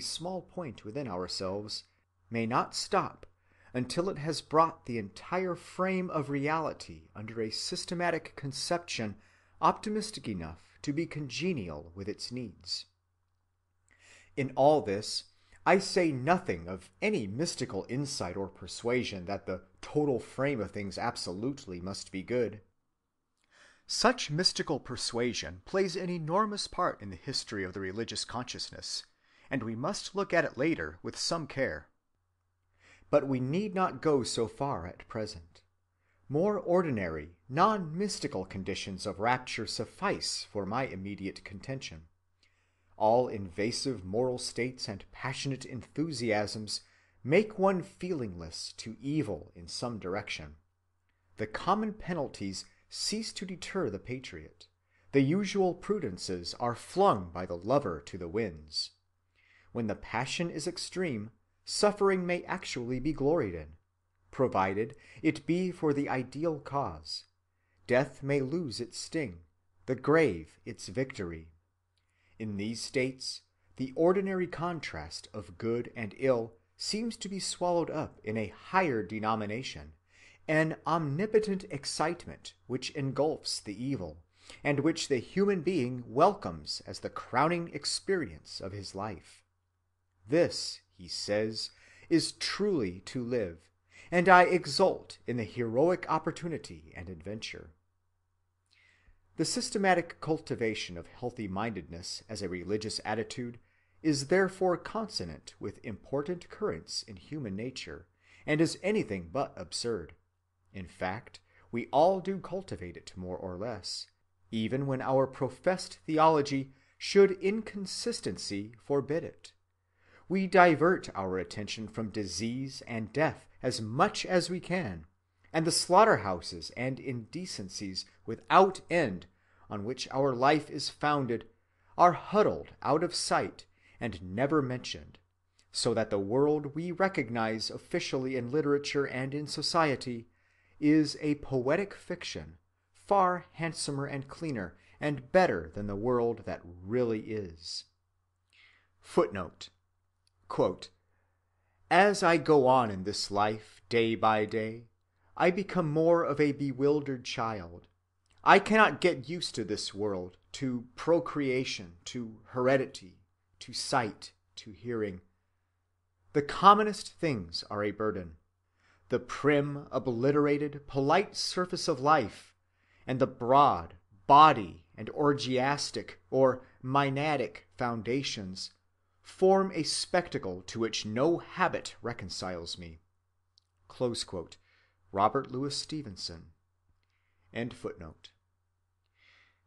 small point within ourselves may not stop until it has brought the entire frame of reality under a systematic conception optimistic enough to be congenial with its needs. In all this, I say nothing of any mystical insight or persuasion that the total frame of things absolutely must be good. Such mystical persuasion plays an enormous part in the history of the religious consciousness, and we must look at it later with some care. But we need not go so far at present. More ordinary, non-mystical conditions of rapture suffice for my immediate contention. All invasive moral states and passionate enthusiasms make one feelingless to evil in some direction. The common penalties cease to deter the patriot. The usual prudences are flung by the lover to the winds. When the passion is extreme, suffering may actually be gloried in, provided it be for the ideal cause. Death may lose its sting, the grave its victory. In these states, the ordinary contrast of good and ill seems to be swallowed up in a higher denomination, an omnipotent excitement which engulfs the evil, and which the human being welcomes as the crowning experience of his life. This, he says, is truly to live, and I exult in the heroic opportunity and adventure. The systematic cultivation of healthy-mindedness as a religious attitude is therefore consonant with important currents in human nature, and is anything but absurd. In fact, we all do cultivate it more or less, even when our professed theology should in consistency forbid it. We divert our attention from disease and death as much as we can, and the slaughterhouses and indecencies without end on which our life is founded are huddled out of sight and never mentioned, so that the world we recognize officially in literature and in society is a poetic fiction, far handsomer and cleaner and better than the world that really is. Footnote. Quote, "As I go on in this life day by day, I become more of a bewildered child. I cannot get used to this world, to procreation, to heredity, to sight, to hearing. The commonest things are a burden. The prim, obliterated, polite surface of life, and the broad, body and orgiastic or Maenadic foundations form a spectacle to which no habit reconciles me." Close quote. Robert Louis Stevenson. End footnote.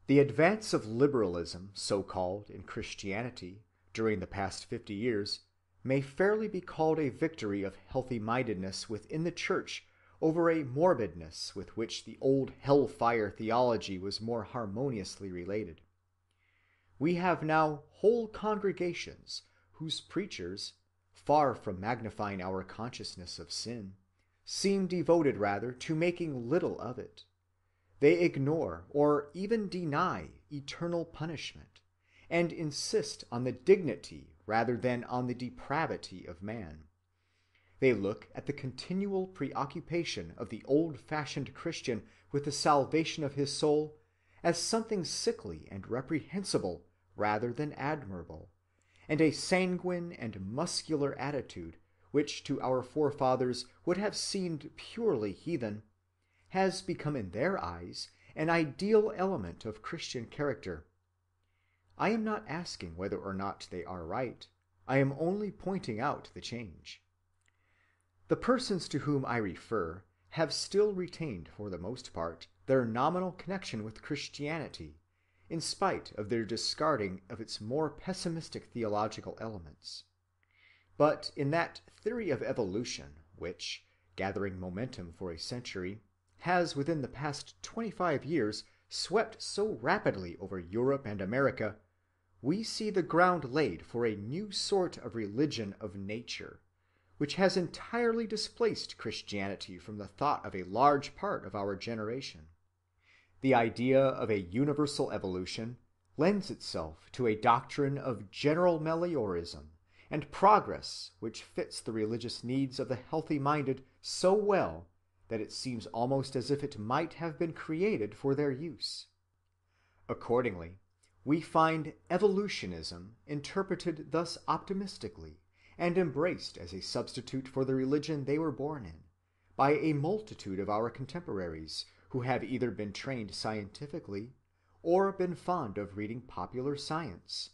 The advance of liberalism, so-called, in Christianity during the past 50 years may fairly be called a victory of healthy-mindedness within the Church over a morbidness with which the old hellfire theology was more harmoniously related. We have now whole congregations whose preachers, far from magnifying our consciousness of sin, seem devoted rather to making little of it. They ignore or even deny eternal punishment, and insist on the dignity rather than on the depravity of man. They look at the continual preoccupation of the old-fashioned Christian with the salvation of his soul as something sickly and reprehensible rather than admirable, and a sanguine and muscular attitude, which to our forefathers would have seemed purely heathen, has become in their eyes an ideal element of Christian character. I am not asking whether or not they are right. I am only pointing out the change. The persons to whom I refer have still retained for the most part their nominal connection with Christianity, in spite of their discarding of its more pessimistic theological elements. But in that theory of evolution which, gathering momentum for a century, has within the past 25 years swept so rapidly over Europe and America, we see the ground laid for a new sort of religion of nature, which has entirely displaced Christianity from the thought of a large part of our generation. The idea of a universal evolution lends itself to a doctrine of general meliorism and progress which fits the religious needs of the healthy-minded so well that it seems almost as if it might have been created for their use. Accordingly, we find evolutionism interpreted thus optimistically and embraced as a substitute for the religion they were born in, by a multitude of our contemporaries who have either been trained scientifically or been fond of reading popular science,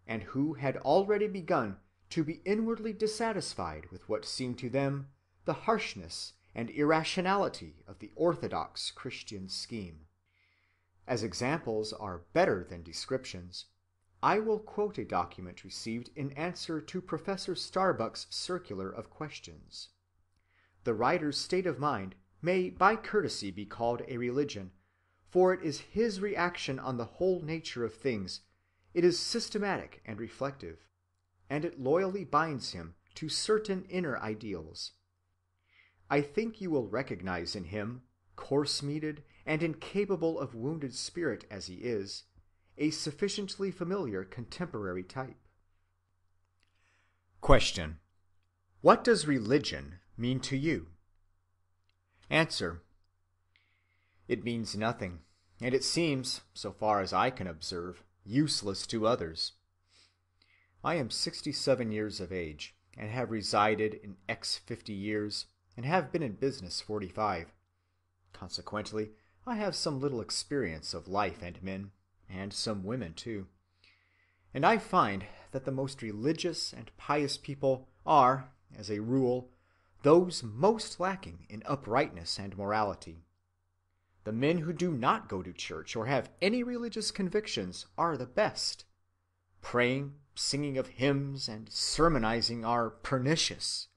and who had already begun to be inwardly dissatisfied with what seemed to them the harshness and irrationality of the orthodox Christian scheme. As examples are better than descriptions, I will quote a document received in answer to Professor Starbuck's circular of questions. The writer's state of mind may by courtesy be called a religion, for it is his reaction on the whole nature of things. It is systematic and reflective, and it loyally binds him to certain inner ideals. I think you will recognize in him, coarse-meated and incapable of wounded spirit as he is, a sufficiently familiar contemporary type. Question: what does religion mean to you? Answer: it means nothing, and it seems, so far as I can observe, useless to others. I am 67 years of age, and have resided in X 50 years, and have been in business 45. Consequently, I have some little experience of life and men, and some women too. And I find that the most religious and pious people are, as a rule, those most lacking in uprightness and morality. The men who do not go to church or have any religious convictions are the best. Praying, singing of hymns, and sermonizing are pernicious.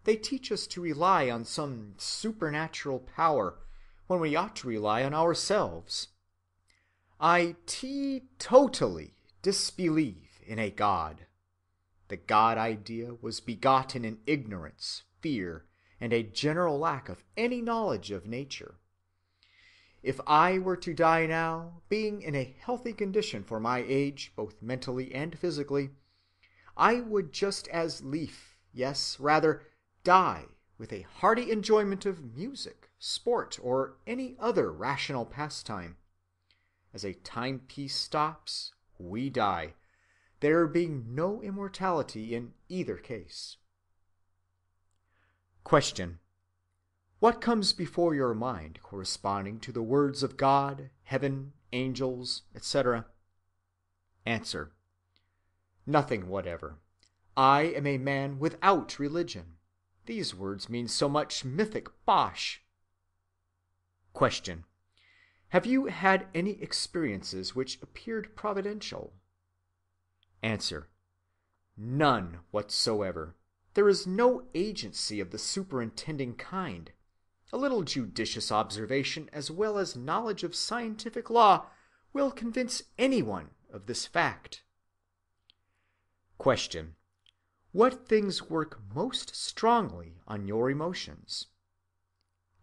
They teach us to rely on some supernatural power when we ought to rely on ourselves. I teetotally disbelieve in a God. The God idea was begotten in ignorance, fear, and a general lack of any knowledge of nature. If I were to die now, being in a healthy condition for my age, both mentally and physically, I would just as lief, yes, rather, die with a hearty enjoyment of music, sport, or any other rational pastime. As a timepiece stops, we die, there being no immortality in either case. Question: what comes before your mind corresponding to the words of God, heaven, angels, etc.? Answer: nothing whatever. I am a man without religion. These words mean so much mythic bosh. Question: have you had any experiences which appeared providential? Answer: none whatsoever. There is no agency of the superintending kind. A little judicious observation as well as knowledge of scientific law will convince anyone of this fact. Question: what things work most strongly on your emotions?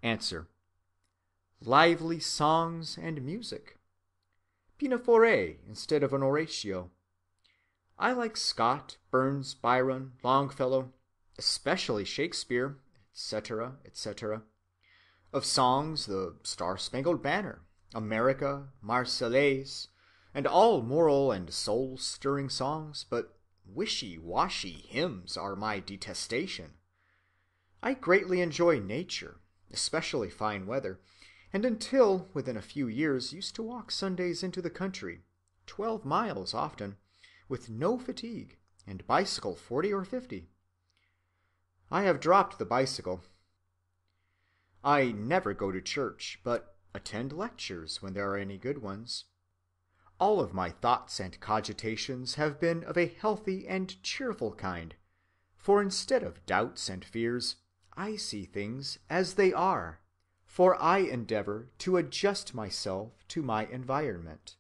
Answer: lively songs and music. Pinafore instead of an Oratio. I like Scott, Burns, Byron, Longfellow, especially Shakespeare, etc., etc. Of songs, the Star-Spangled Banner, America, Marseillaise, and all moral and soul-stirring songs, but wishy-washy hymns are my detestation. I greatly enjoy nature, especially fine weather, and until within a few years used to walk Sundays into the country, 12 miles often, with no fatigue, and bicycle 40 or 50. I have dropped the bicycle. I never go to church, but attend lectures when there are any good ones. All of my thoughts and cogitations have been of a healthy and cheerful kind, for instead of doubts and fears, I see things as they are, for I endeavor to adjust myself to my environment.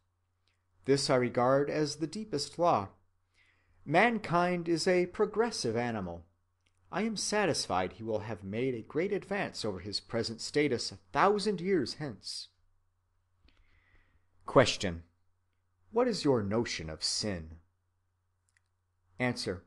This I regard as the deepest law. Mankind is a progressive animal. I am satisfied he will have made a great advance over his present status 1,000 years hence. Question: what is your notion of sin? Answer: